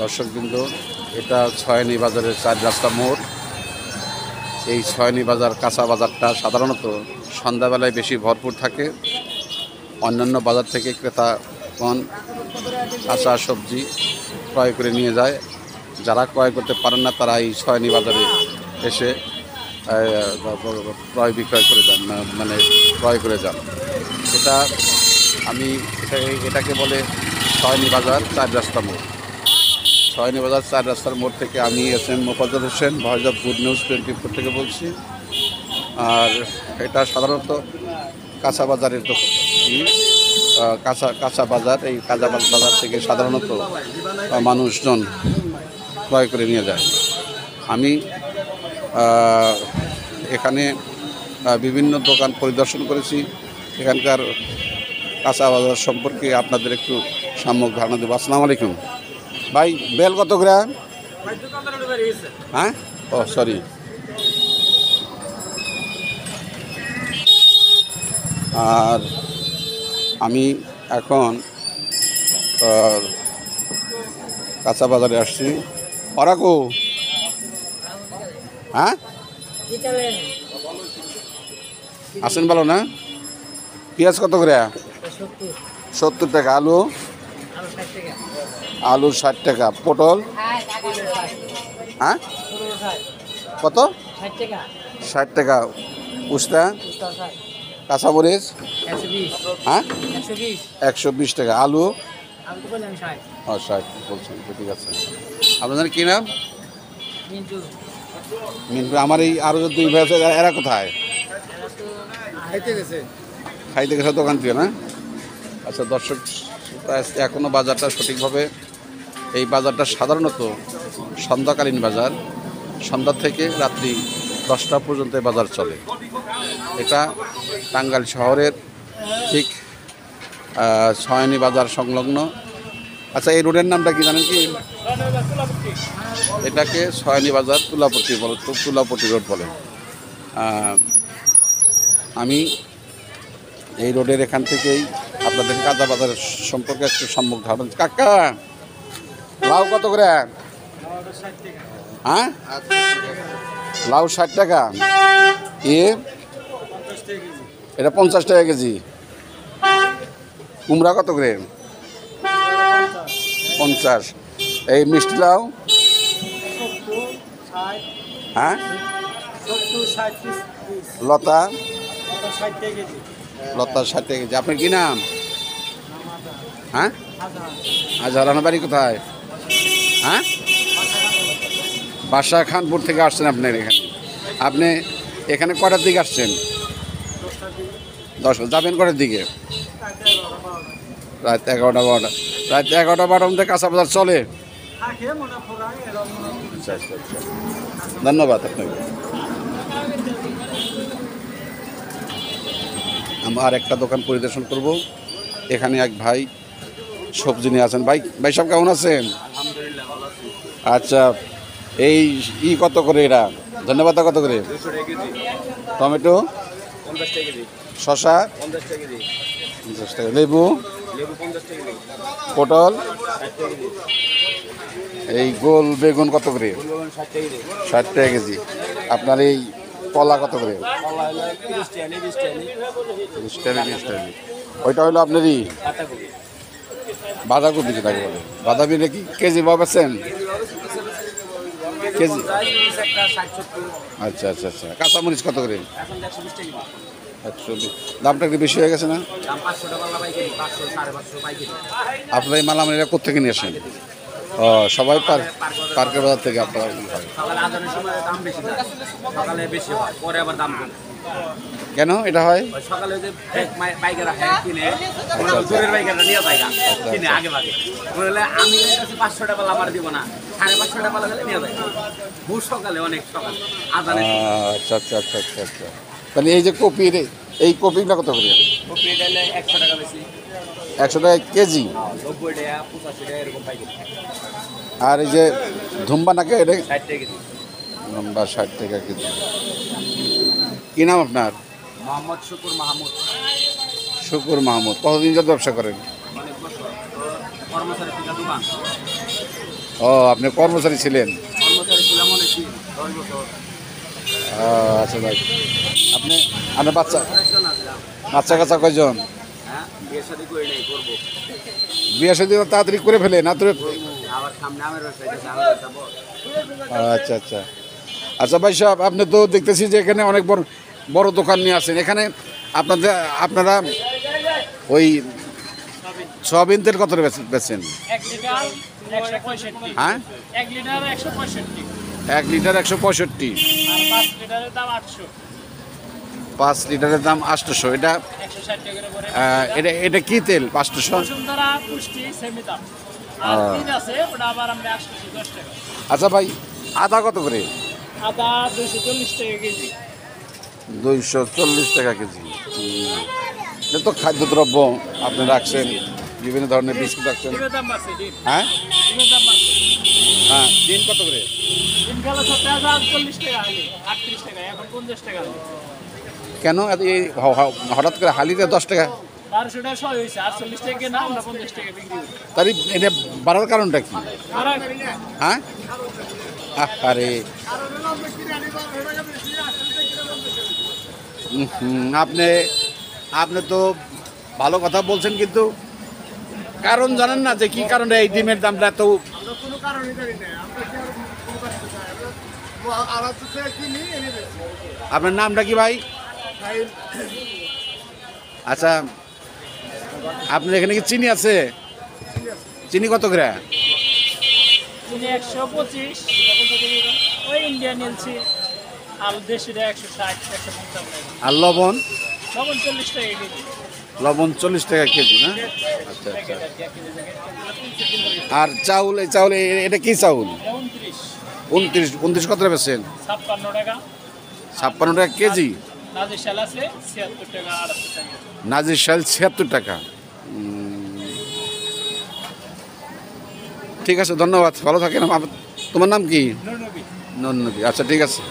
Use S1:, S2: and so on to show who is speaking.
S1: দর্শকবৃন্দ, এটা ছয়নি বাজারের 4 রাস্তা মোড়। এই ছয়নি বাজার কাঁচা বাজারটা সাধারণত সন্ধ্যাবেলায় বেশি ভরপুর থাকে। অন্যান্য বাজার থেকে ক্রেতাগণ কাঁচা সবজি ক্রয় করে নিয়ে যায়। যারা ক্রয় করতে পারেন না তারা এই ছয়নি বাজারে এসে ক্রয় বিক্রয় করে যান, মানে ক্রয় করে যান। এটা এটাকে বলে ছয়নি বাজার 4 রাস্তা মোড়। ছয়নি বাজার 4 রাস্তার মোড় থেকে আমি SM. Mofazzal Hossain, voice of good news 24 থেকে বলছি। আর এটা সাধারণত কাঁচা বাজারের কাঁচা বাজার। এই কাঁচা বাজার থেকে সাধারণত মানুষজন ক্রয় করে নিয়ে যায়। আমি এখানে বিভিন্ন দোকান পরিদর্শন করেছি। এখানকার কাঁচা বাজার সম্পর্কে আপনাদের একটু সাম্যক ধারণা দেবো। আসসালামু আলাইকুম ভাই, বেল কত করে? হ্যাঁ, ও সরি। আর আমি এখন কাঁচা বাজারে আসছি। অরাকু, হ্যাঁ আসেন ভালো না? পেঁয়াজ কত করে? 70 টাকা। আলু 60 টাকা। পটল হ্যাঁ কত? 60 টাকা। উস্তা, কাঁচা মরিচ হ্যাঁ 120 টাকা। আলু 60 বলছেন, ঠিক আছে। আপনাদের কী নাম? মিন্টু। আমার এই আরও যে 2 ভাই আছে, এরা কোথায়? খাইতে গেছে দোকান থেকে না? আচ্ছা দর্শক, এখনও বাজারটা সঠিকভাবে, এই বাজারটা সাধারণত সন্ধ্যাকালীন বাজার। সন্ধ্যা থেকে রাত্রি 10টা পর্যন্ত বাজার চলে। এটা টাঙ্গাইল শহরের ঠিক ছয়নি বাজার সংলগ্ন। আচ্ছা, এই রোডের নামটা কি জানেন কি? এটাকে ছয়নি বাজার তুলাপট্টি বলে, তুলাপট্টি রোড বলে। আমি এই রোডের এখান থেকেই আপনাদের কাঁচা বাজার সম্পর্কে একটু সম্মুখ ধারণা। কাকা, লাউ কত করে? হ্যাঁ, লাউ 60 টাকা। এটা 50 টাকা কেজি। কুমড়া কত করে? 50। এই মিষ্টি লাউ? হ্যাঁ, লতা 60 টাকা কেজি। আপনার কি নাম? হ্যাঁ, আজহারানা। বাড়ি কোথায়? হ্যাঁ, বাসা খানপুর থেকে আসছেন আপনার এখানে? আপনি এখানে কটার দিকে আসছেন? 10। যাবেন কটার দিকে? রাত 11টা 12টা। রাত 11টা 12টার মধ্যে কাঁচা বাজার চলে? আচ্ছা আচ্ছা আচ্ছা, ধন্যবাদ আপনাকে। আমার একটা দোকান পরিদর্শন করব। এখানে এক ভাই সবজি নিয়ে আছেন। ভাই সব কেমন আছেন? আচ্ছা, এই কত করে এটা? ধন্যবাদ। কত করে? টমেটো 50 টাকা কেজি। শসা 50 টাকা কেজি। 50 টাকা। লেবু 50 টাকা কেজি। পটল 60 টাকা কেজি। এই গোল বেগুন কত করে? 60 টাকা কেজি। আপনার এই কলা কত করে? 30 টাকা। ওইটা হলো আপনারই বাঁধাকপি, যেটাকে বলে বাঁধাকপি। নাকি কেজি ভাব আছেন? কেজি। আচ্ছা আচ্ছা আচ্ছা। কাঁচামরিচ কত করে? 120। দামটা একটু বেশি হয়ে গেছে না? আপনার এই মালামালিরা কোথেকে নিয়ে আসেন? ও, সবাই পার্কের বাজার থেকে। আপনারা কেন এটা হয়? সকালে যে বাইকেরা কিনে, নিয়ে যায় কিনে আগে ভাগে, আমি 500 টাকা আমার দিব না, 550 টাকা নিয়ে যায় ভোর সকালে, অনেক সকালে। আচ্ছা আচ্ছা আচ্ছা আচ্ছা আচ্ছা। তাহলে এই যে কপি, এই কপিটা কত করে? কপি 100 টাকা বেশি। 100 টাকা কেজি। 90 টাকা 85 টাকা এরকম পাইকারি। আর এই যে ধুম্বা নাকি, এটা 60 টাকা কেজি। ধুম্বা 60 টাকা কেজি। কি নাম আপনার? মোহাম্মদ শুকুর মাহমুদ। শুকুর মাহমুদ। কতদিন যাতে ব্যবসা করেন?
S2: ও আপনি কর্মচারী ছিলেন?
S1: কর্মচারী ছিলাম অনেক দিন, 10 বছর।
S2: আচ্ছা ভাই, আপনি আপনার বাচ্চা
S1: একজন আসলাম।
S2: বাচ্চা কাচ্চা কয়জন?
S1: হ্যাঁ, বিয়ে শাদী করে নেই, করবো।
S2: বিয়ে শাদী তাড়াতাড়ি করে ফেলে না তো?
S1: আবার সামনে আমের ব্যবসা, এটা আমের ব্যবসা বড়।
S2: আচ্ছা আচ্ছা আচ্ছা ভাই সাহেব, আপনি তো দেখতেছি যে এখানে অনেক বড় বড় দোকান নিয়ে আছেন। এখানে আপনারা ওই সয়াবিন তেল কত বেচেন?
S3: 1 লিটার 165।
S2: হ্যাঁ,
S3: 1 লিটার 165।
S2: 1 লিটার 165।
S3: আর 5 লিটারের দাম 800।
S2: 5 লিটারের দাম 800। এটা
S3: 160 টাকা করে পড়ে।
S2: এটা এটা কি তেল 500?
S3: বসুন্ধরা পুষ্টি সেমি দাম। আর তিন আছে, ওটা আবার আমরা 810 টাকা।
S2: আচ্ছা ভাই, আদা কত করে?
S3: আদা 240 টাকা কেজি।
S2: 240 টাকা কেজি। এটা তো খাদ্যদ্রব্য আপনি রাখছেন, বিভিন্ন ধরনের বিস্কুট রাখছেন।
S3: ডিমের দাম বাড়ছে, ডিম।
S2: হ্যাঁ
S3: ডিমের দাম বাড়ছে।
S2: হ্যাঁ, ডিম কত করে?
S3: ডিম গেল সপ্তাহে 40 টাকা আগে, 38 টাকা, এখন 50 টাকা হলো।
S2: কেন এই হঠাৎ করে হালিতে 10 টাকা?
S3: 1200 টাকা সহ হয়েছে, 48 টাকা না, আমরা 50 টাকা বিক্রি করি।
S2: তাই এটা বাড়ার কারণটা কি?
S3: আর
S2: হ্যাঁ, আরে আপনি তো ভালো কথা বলছেন, কিন্তু কারণ জানেন না যে কি কারণে এই ডিমের দামটা এত? আপনার নামটা কি ভাই? আচ্ছা, আপনার এখানে কি চিনি আছে? চিনি কত করে?
S3: চিনি 125, ওই ইন্ডিয়ান এলচি। আর দেশিটা 160, 150 টাকা।
S2: আর লবণ?
S3: লবণ 40 টাকা কেজি।
S2: লবণ 40 টাকা কেজি না? আচ্ছা আচ্ছা। আর চাউল, এই চাউল এটা কি চাউল? 29 কত বেচেন?
S3: 56 টাকা।
S2: 56 টাকা কেজি।
S3: নাজির শাল আছে 76 টাকা, 78 টাকা।
S2: নাজির শাল 76 টাকা। ঠিক আছে, ধন্যবাদ, ভালো থাকেন। তোমার নাম কি?
S3: নূর নবী।
S2: নন্নবী। আচ্ছা ঠিক আছে।